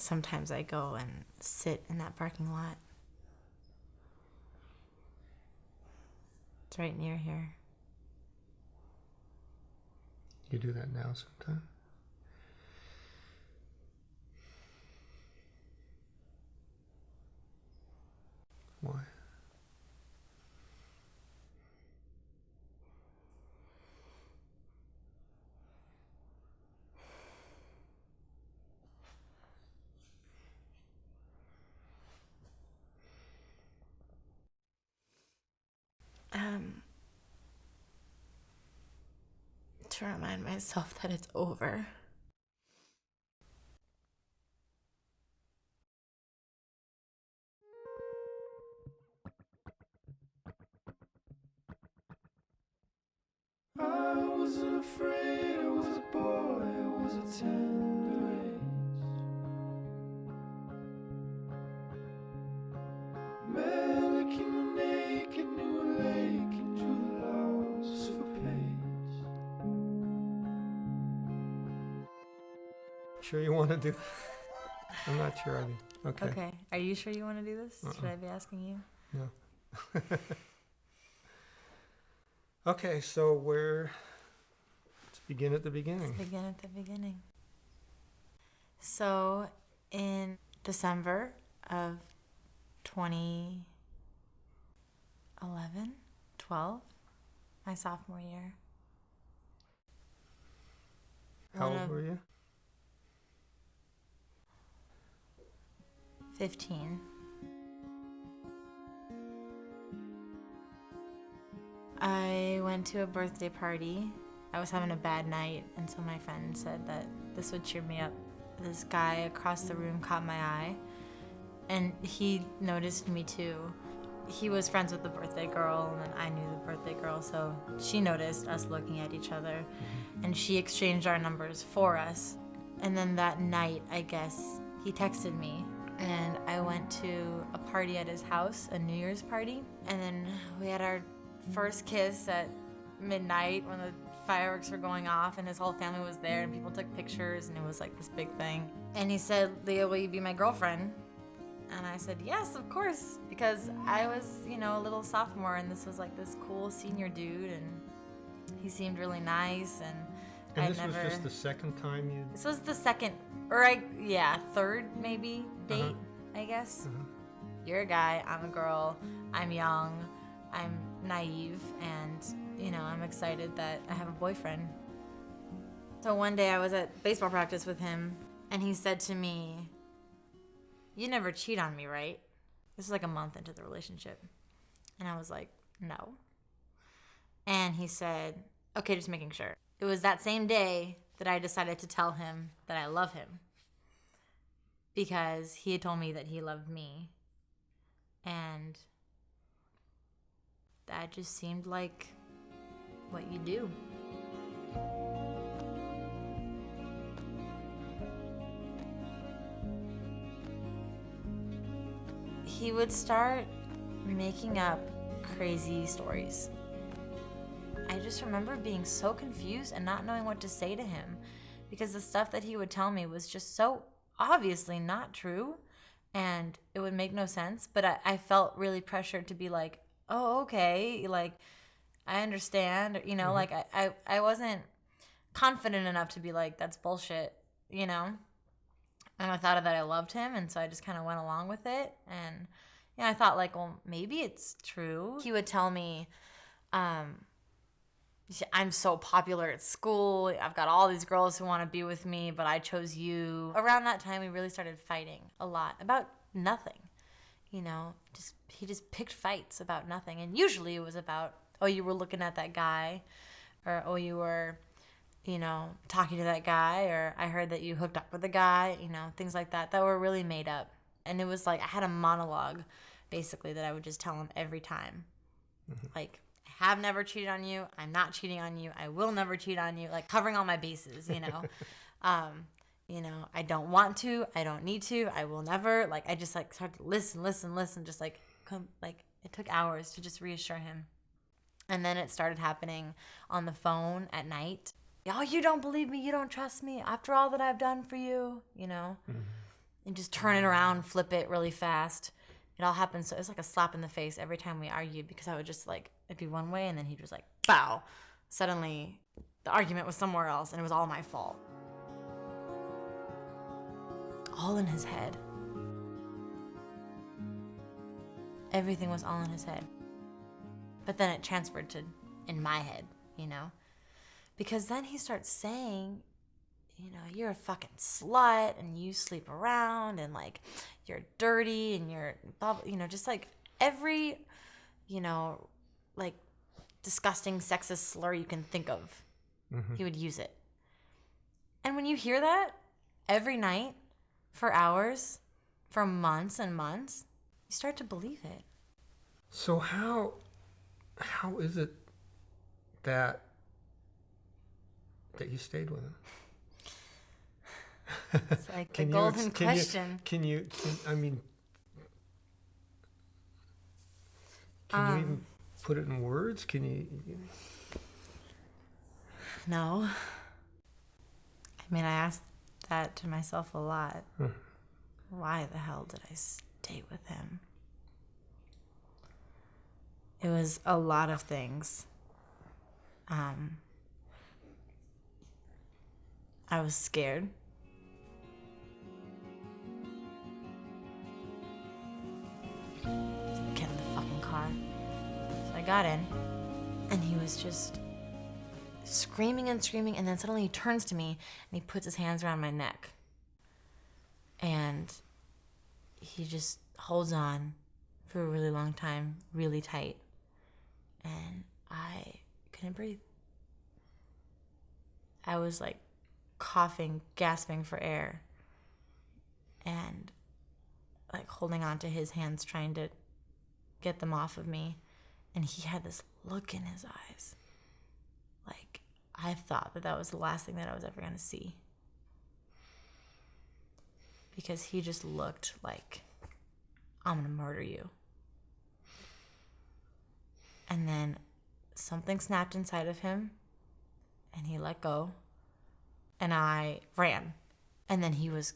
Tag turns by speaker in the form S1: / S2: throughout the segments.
S1: Sometimes I go and sit in that parking lot. It's right near here.
S2: You do that now sometime? Why?
S1: To remind myself that it's over.
S3: I wasn't afraid, I was a boy, I was a tender age. Mannequin naked, knew a lake and drew the laws of a page.
S2: Sure you want to do? I'm not sure I do. Okay.
S1: Okay. Are you sure you want to do this? Should I be asking you?
S2: No. Okay, so let's begin at the beginning.
S1: Let's begin at the beginning. So, in December of 2011, 12, my sophomore year.
S2: How old were you?
S1: 15. I went to a birthday party. I was having a bad night, and so my friend said that this would cheer me up. This guy across the room caught my eye, and he noticed me too. He was friends with the birthday girl, and I knew the birthday girl, so she noticed us looking at each other, and she exchanged our numbers for us. And then that night, I guess, he texted me, and I went to a party at his house, a New Year's party, and then we had our first kiss at midnight when the fireworks were going off, and his whole family was there, and people took pictures, and it was like this big thing. And he said, "Leah, will you be my girlfriend?" And I said, "Yes, of course," because I was, a little sophomore, and this was like this cool senior dude, and he seemed really nice, and
S2: this was just the second time you...
S1: This was the second, third maybe date, I guess. You're a guy, I'm a girl, I'm young, I'm naive, and, I'm excited that I have a boyfriend. So one day I was at baseball practice with him, and he said to me, "You never cheat on me, right?" This was like a month into the relationship. And I was like, "No." And he said, "Okay, just making sure." It was that same day that I decided to tell him that I love him, because he had told me that he loved me. And that just seemed like what you do. He would start making up crazy stories. I just remember being so confused and not knowing what to say to him, because the stuff that he would tell me was just so obviously not true, and it would make no sense. But I felt really pressured to be like, "Oh, okay, like, I understand," like I wasn't confident enough to be like, "That's bullshit," And I thought that I loved him, and so I just kind of went along with it. And I thought, like, well, maybe it's true. He would tell me, "I'm so popular at school. I've got all these girls who want to be with me, but I chose you." Around that time, we really started fighting a lot about nothing. He just picked fights about nothing. And usually it was about, "Oh, you were looking at that guy," or, "Oh, you were, talking to that guy," or, "I heard that you hooked up with a guy," things like that were really made up. And it was like I had a monologue, basically, that I would just tell him every time. Like, "I have never cheated on you. I'm not cheating on you. I will never cheat on you." Like, covering all my bases, I don't want to. I don't need to. I will never. Like, I just started to listen, just it took hours to just reassure him. And then it started happening on the phone at night. "Oh, you don't believe me. You don't trust me after all that I've done for you," and just turn it around, flip it really fast. It all happened. So it was like a slap in the face every time we argued, because I would just like, it'd be one way and then he'd just like, bow. Suddenly the argument was somewhere else and it was all my fault. All in his head. Everything was all in his head. But then it transferred to in my head, you know? Because then he starts saying, you know, you're a fucking slut and you sleep around and like you're dirty and you're, blah, blah, you know, just like every, you know, like disgusting sexist slur you can think of. Mm-hmm. He would use it. And when you hear that every night for hours, for months and months, you start to believe it.
S2: So how is it that you stayed with him?
S1: It's like the golden question.
S2: Can you even put it in words? Can you?
S1: No. I mean, I asked that to myself a lot. Why the hell did I stay with him? It was a lot of things. I was scared. Get in the fucking car. So I got in, and he was just screaming and screaming, and then suddenly he turns to me and he puts his hands around my neck. And he just holds on for a really long time, really tight. And I couldn't breathe. I was like coughing, gasping for air, and like holding on to his hands, trying to get them off of me. And he had this look in his eyes. Like, I thought that was the last thing that I was ever going to see. Because he just looked like, I'm going to murder you. And then something snapped inside of him, and he let go, and I ran. And then this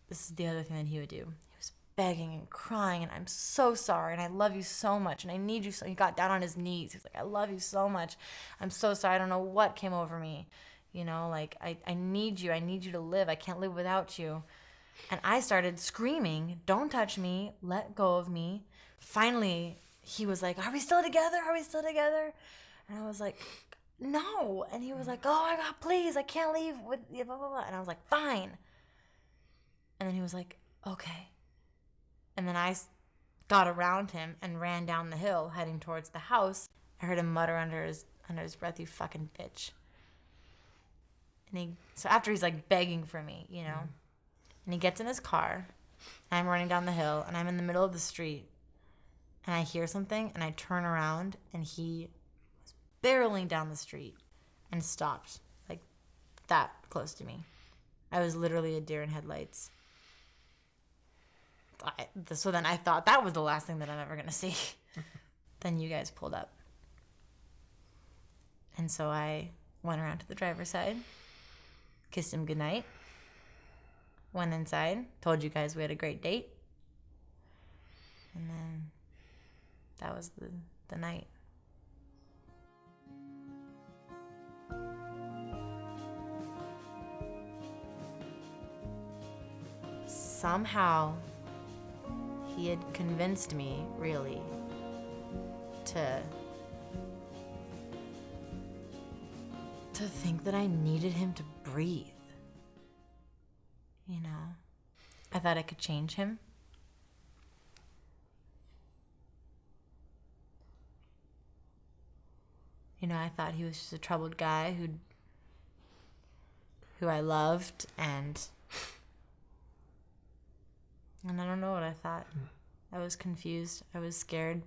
S1: is the other thing that he would do. He was begging and crying, and I'm so sorry, and I love you so much, and I need you so. He got down on his knees. He was like, I love you so much. I'm so sorry. I don't know what came over me. You know, like, I need you. I need you to live. I can't live without you. And I started screaming, don't touch me, let go of me. Finally, he was like, are we still together? Are we still together? And I was like, no. And he was like, oh my God, please, I can't leave with you, blah, blah, blah. And I was like, fine. And then he was like, okay. And then I got around him and ran down the hill, heading towards the house. I heard him mutter under his breath, you fucking bitch. And so after he's like begging for me, you know, and he gets in his car, and I'm running down the hill, and I'm in the middle of the street, and I hear something, and I turn around, and he was barreling down the street and stopped, like that close to me. I was literally a deer in headlights. So then I thought that was the last thing that I'm ever going to see. Then you guys pulled up. And so I went around to the driver's side, kissed him goodnight, went inside, told you guys we had a great date. And then that was the night. Somehow he had convinced me, really, to think that I needed him to breathe. You know, I thought I could change him. You know, I thought he was just a troubled guy who I loved, and I don't know what I thought. I was confused. I was scared.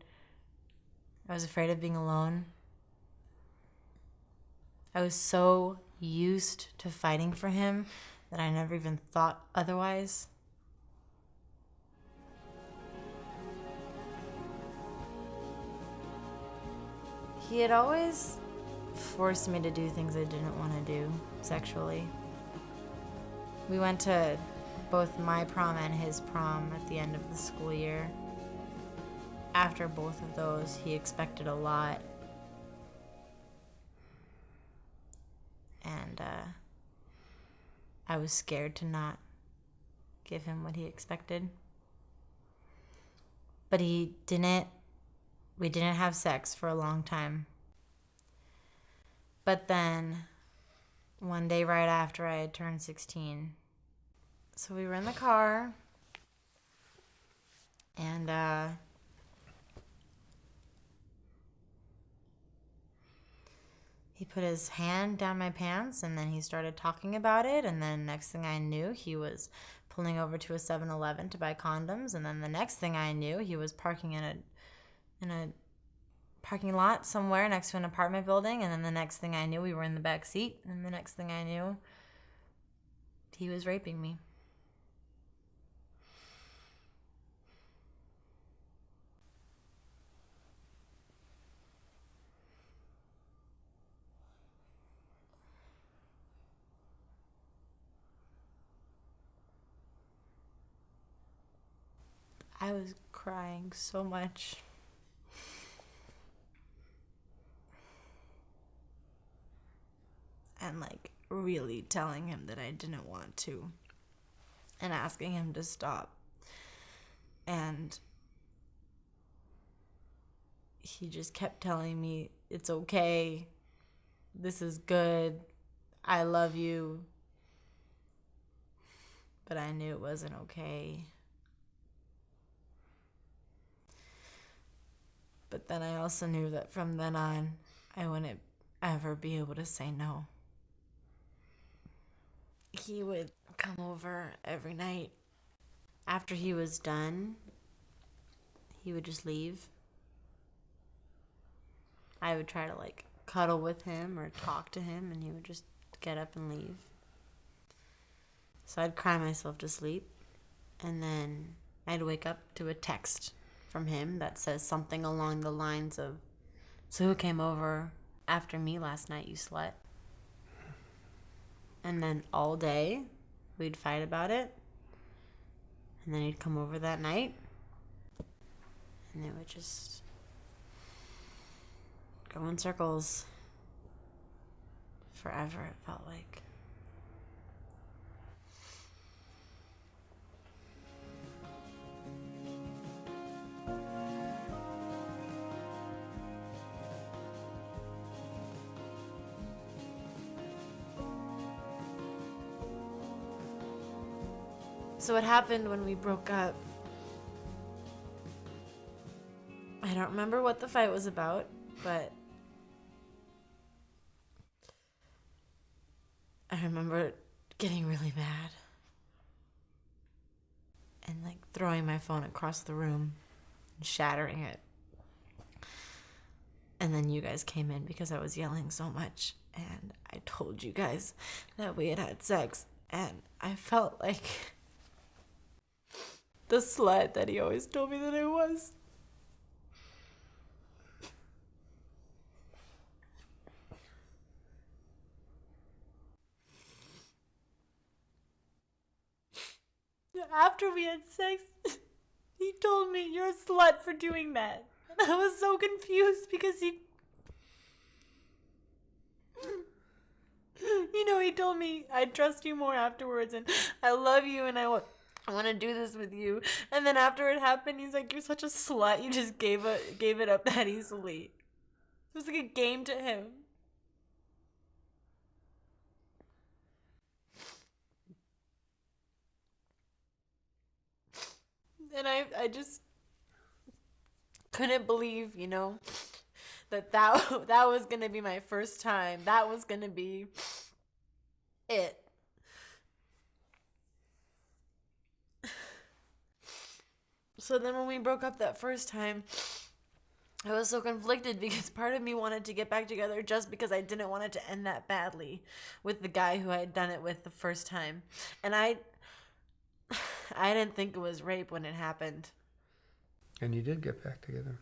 S1: I was afraid of being alone. I was so used to fighting for him that I never even thought otherwise. He had always forced me to do things I didn't want to do sexually. We went to both my prom and his prom at the end of the school year. After both of those, he expected a lot. And I was scared to not give him what he expected. But we didn't have sex for a long time. But then, one day right after I had turned 16, so we were in the car, and he put his hand down my pants, and then he started talking about it, and then next thing I knew, he was pulling over to a 7-Eleven to buy condoms, and then the next thing I knew, he was parking in a parking lot somewhere next to an apartment building, and then the next thing I knew, we were in the back seat, and the next thing I knew, he was raping me. I was crying so much. And like really telling him that I didn't want to. And asking him to stop. And he just kept telling me, it's okay. This is good. I love you. But I knew it wasn't okay. But then I also knew that from then on, I wouldn't ever be able to say no. He would come over every night. After he was done, he would just leave. I would try to like cuddle with him or talk to him, and he would just get up and leave. So I'd cry myself to sleep, and then I'd wake up to a text from him that says something along the lines of, "So who came over after me last night, you slut?" And then all day we'd fight about it, and then he'd come over that night, and it would just go in circles forever, it felt like. So what happened when we broke up? I don't remember what the fight was about, but I remember getting really mad and like throwing my phone across the room and shattering it. And then you guys came in because I was yelling so much, and I told you guys that we had had sex, and I felt like the slut that he always told me that I was. After we had sex, he told me, "You're a slut for doing that." And I was so confused because he told me, "I trust you more afterwards, and I love you, and I want to do this with you." And then after it happened, he's like, "You're such a slut. You just gave it up that easily." It was like a game to him. And I just couldn't believe, that was gonna be my first time. That was gonna be it. So then when we broke up that first time, I was so conflicted because part of me wanted to get back together just because I didn't want it to end that badly with the guy who I had done it with the first time. And I didn't think it was rape when it happened.
S2: And you did get back together.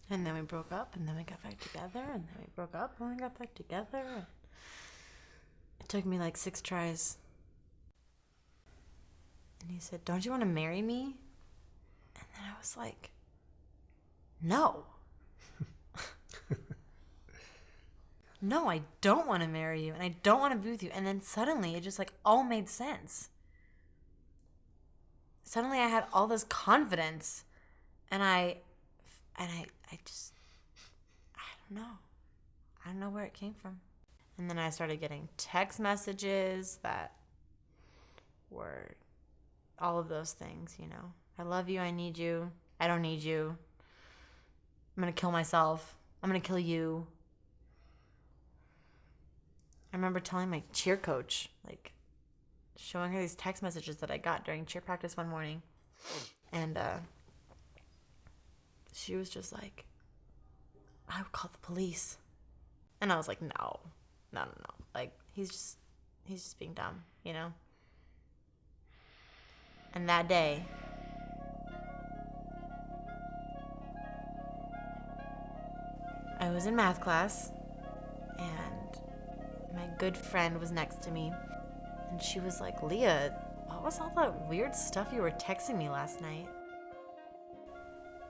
S1: And then we broke up, and then we got back together, and then we broke up, and we got back together. It took me like 6 tries. And he said, "Don't you want to marry me?" And then I was like, "No." No, I don't want to marry you, and I don't want to be with you. And then suddenly it just like all made sense. Suddenly I had all this confidence, and I just, I don't know. I don't know where it came from. And then I started getting text messages that were all of those things, you know. I love you, I need you, I don't need you. I'm gonna kill myself. I'm gonna kill you. I remember telling my cheer coach, like, showing her these text messages that I got during cheer practice one morning. And she was just like, "I would call the police." And I was like, no. Like, he's just being dumb, you know? And that day, I was in math class, and my good friend was next to me, and she was like, "Leah, what was all that weird stuff you were texting me last night?"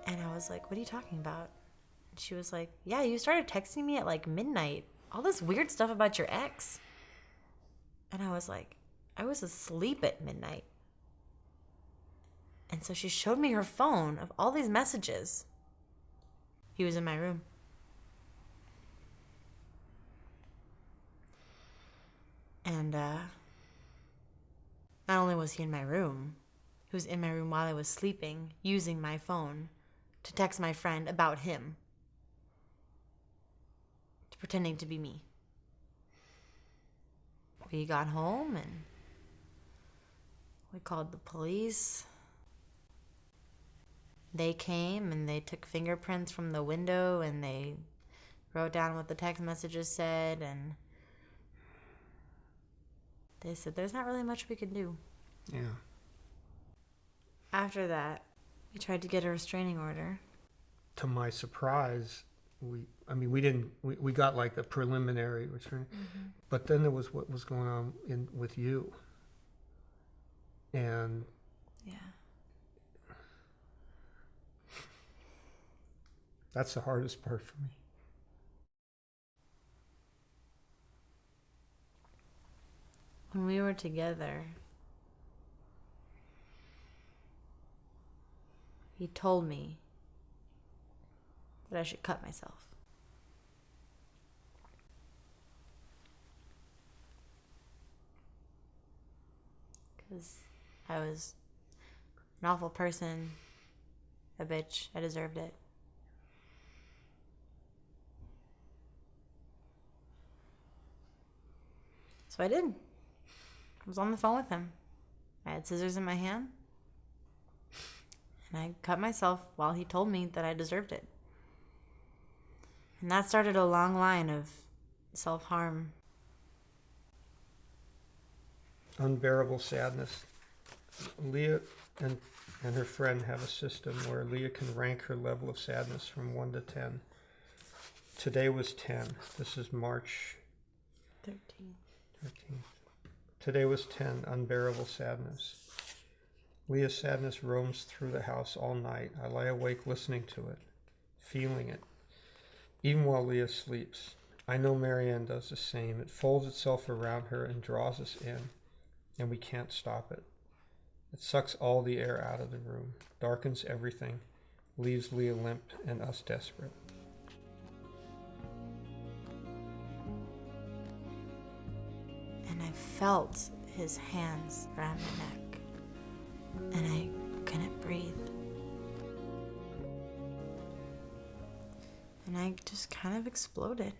S1: And I was like, "What are you talking about?" And she was like, "Yeah, you started texting me at like midnight. All this weird stuff about your ex." And I was like, "I was asleep at midnight." And so she showed me her phone of all these messages. He was in my room. And not only was he in my room, he was in my room while I was sleeping, using my phone to text my friend about him, pretending to be me. We got home and we called the police. They came and they took fingerprints from the window and they wrote down what the text messages said, and they said there's not really much we could do.
S2: Yeah.
S1: After that, we tried to get a restraining order.
S2: To my surprise, we got like the preliminary restraining, but then there was what was going on with you. And
S1: Yeah.
S2: that's the hardest part for me.
S1: When we were together, he told me that I should cut myself. Because I was an awful person, a bitch, I deserved it. So I did. I was on the phone with him. I had scissors in my hand. And I cut myself while he told me that I deserved it. And that started a long line of self-harm.
S2: Unbearable sadness. Leah and her friend have a system where Leah can rank her level of sadness from 1 to 10. Today was 10. This is March 13th. Today was 10, unbearable sadness. Leah's sadness roams through the house all night. I lie awake listening to it, feeling it, even while Leah sleeps. I know Marianne does the same. It folds itself around her and draws us in, and we can't stop it. It sucks all the air out of the room, darkens everything, leaves Leah limp and us desperate.
S1: And I felt his hands around my neck, and I couldn't breathe. And I just kind of exploded.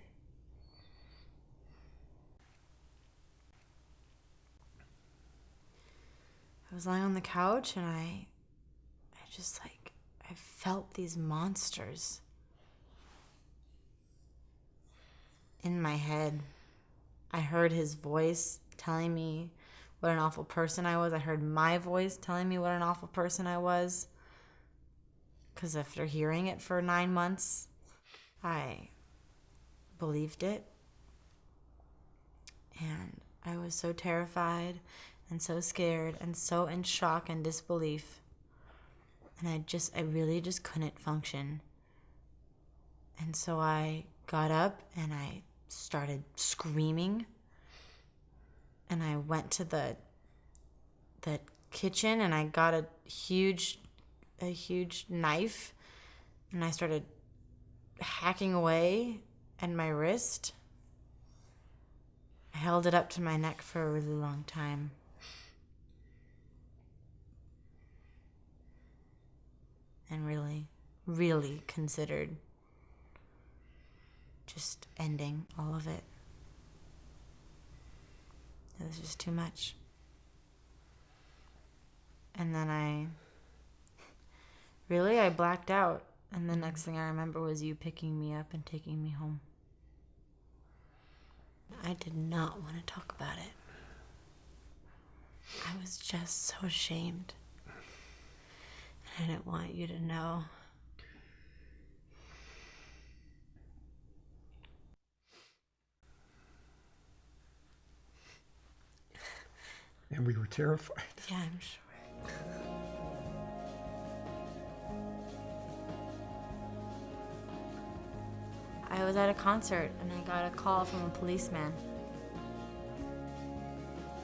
S1: I was lying on the couch, and I felt these monsters in my head. I heard his voice telling me what an awful person I was. I heard my voice telling me what an awful person I was. Because after hearing it for 9 months, I believed it. And I was so terrified and so scared and so in shock and disbelief. And I really just couldn't function. And so I got up and I started screaming. And I went to the kitchen and I got a huge knife and I started hacking away at my wrist. I held it up to my neck for a really long time. And really, really considered just ending all of it. It was just too much. And then I blacked out. And the next thing I remember was you picking me up and taking me home. I did not want to talk about it. I was just so ashamed. I didn't want you to know.
S2: And we were terrified.
S1: Yeah, I'm sure. I was at a concert and I got a call from a policeman.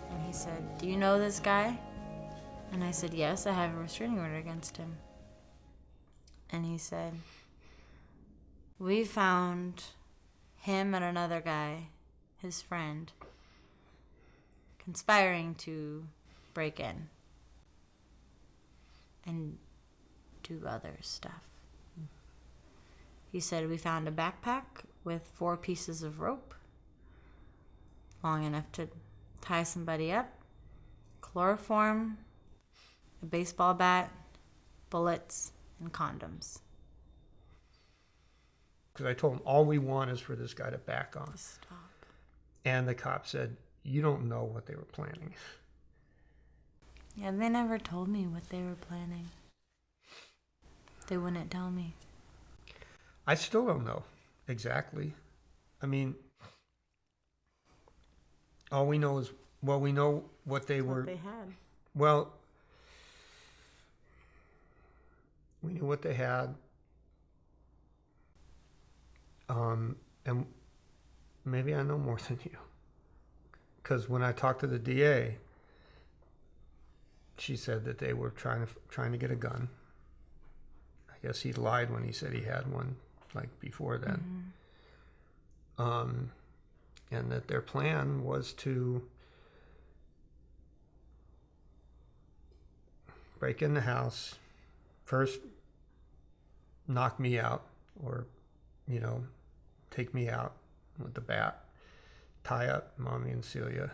S1: And he said, "Do you know this guy?" And I said, "Yes, I have a restraining order against him." And he said, "We found him and another guy, his friend, conspiring to break in and do other stuff." He said, "We found a backpack with 4 pieces of rope, long enough to tie somebody up, chloroform, a baseball bat, bullets, and condoms."
S2: Because I told him all we want is for this guy to back on.
S1: Stop.
S2: And the cop said, "You don't know what they were planning."
S1: Yeah, they never told me what they were planning. They wouldn't tell me.
S2: I still don't know exactly. I mean, all we know is, well, we know what they were.
S1: What they had.
S2: Well, we knew what they had. And maybe I know more than you. Because when I talked to the DA, she said that they were trying to get a gun. I guess he lied when he said he had one, like before then. Mm-hmm. And that their plan was to break in the house, first knock me out, or, take me out with the bat, tie up Mommy and Celia,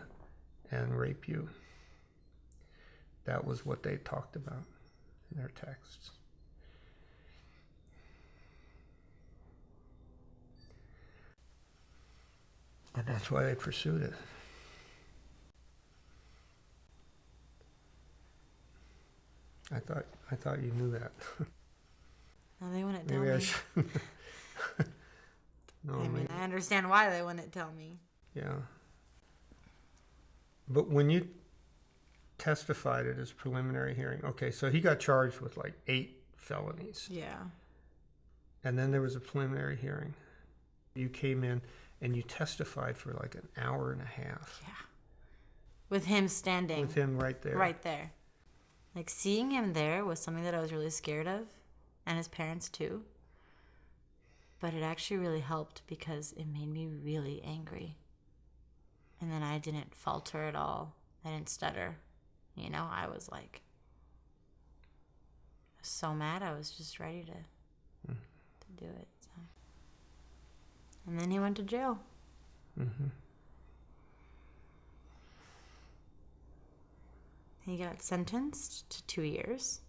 S2: and rape you. That was what they talked about in their texts. And that's why they pursued it. I thought you knew that.
S1: No, they wouldn't tell
S2: Maybe
S1: me.
S2: I should. No,
S1: I mean,
S2: maybe.
S1: I understand why they wouldn't tell me.
S2: Yeah. But when you testified at his preliminary hearing, okay, so he got charged with like 8 felonies.
S1: Yeah.
S2: And then there was a preliminary hearing. You came in and you testified for like an hour and a half.
S1: Yeah. With him standing.
S2: With him right there.
S1: Right there. Like, seeing him there was something that I was really scared of, and his parents too. But it actually really helped because it made me really angry. And then I didn't falter at all. I didn't stutter. I was like, so mad. I was just ready to do it. So. And then he went to jail.
S2: Mm-hmm.
S1: He got sentenced to 2 years.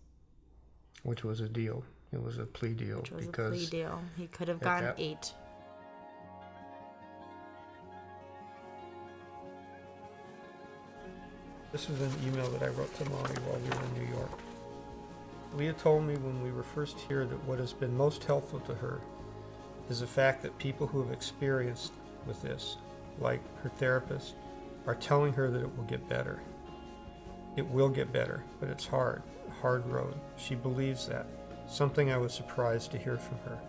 S2: Which was a deal. It was a plea deal.
S1: Which was
S2: because
S1: a plea deal. He could have gotten 8.
S2: This was an email that I wrote to Mommy while we were in New York. Leah told me when we were first here that what has been most helpful to her is the fact that people who have experienced with this, like her therapist, are telling her that it will get better. It will get better, but it's hard, a hard road. She believes that, something I was surprised to hear from her.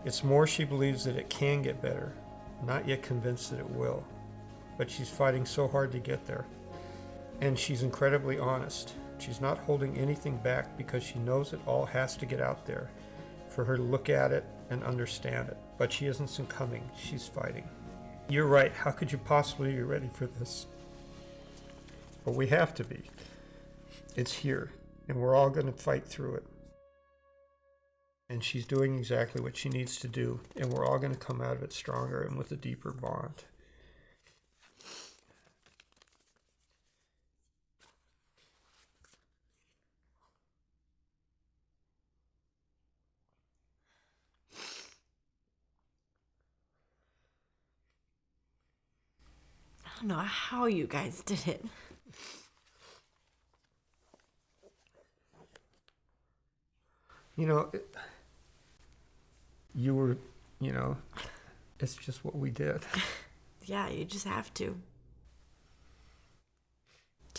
S2: It's more she believes that it can get better, not yet convinced that it will, but she's fighting so hard to get there. And she's incredibly honest. She's not holding anything back because she knows it all has to get out there for her to look at it and understand it. But she isn't succumbing, she's fighting. You're right, how could you possibly be ready for this? But we have to be. It's here, and we're all going to fight through it. And she's doing exactly what she needs to do, and we're all going to come out of it stronger and with a deeper bond.
S1: I don't know how you guys did it.
S2: You were, it's just what we did.
S1: Yeah, you just have to.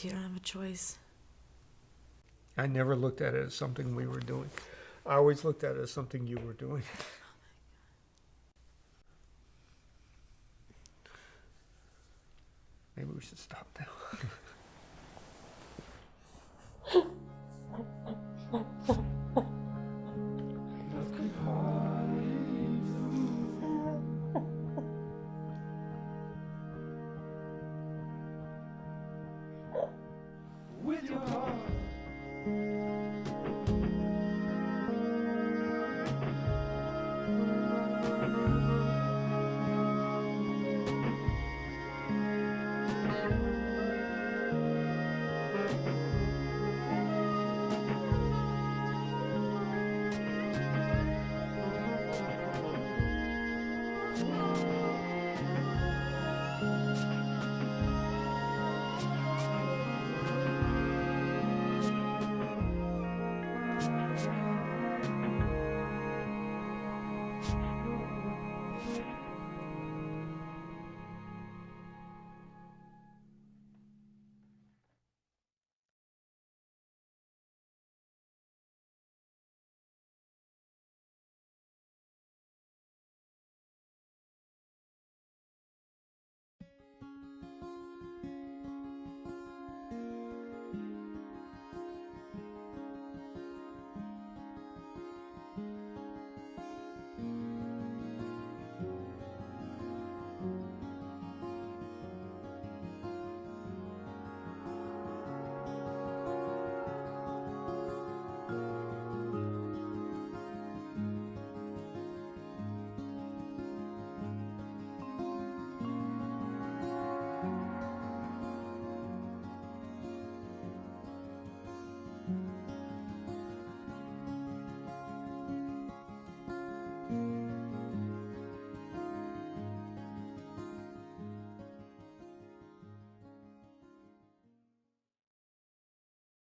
S1: You don't have a choice.
S2: I never looked at it as something we were doing. I always looked at it as something you were doing. Maybe we should stop now.
S3: Love can hardly move with your heart.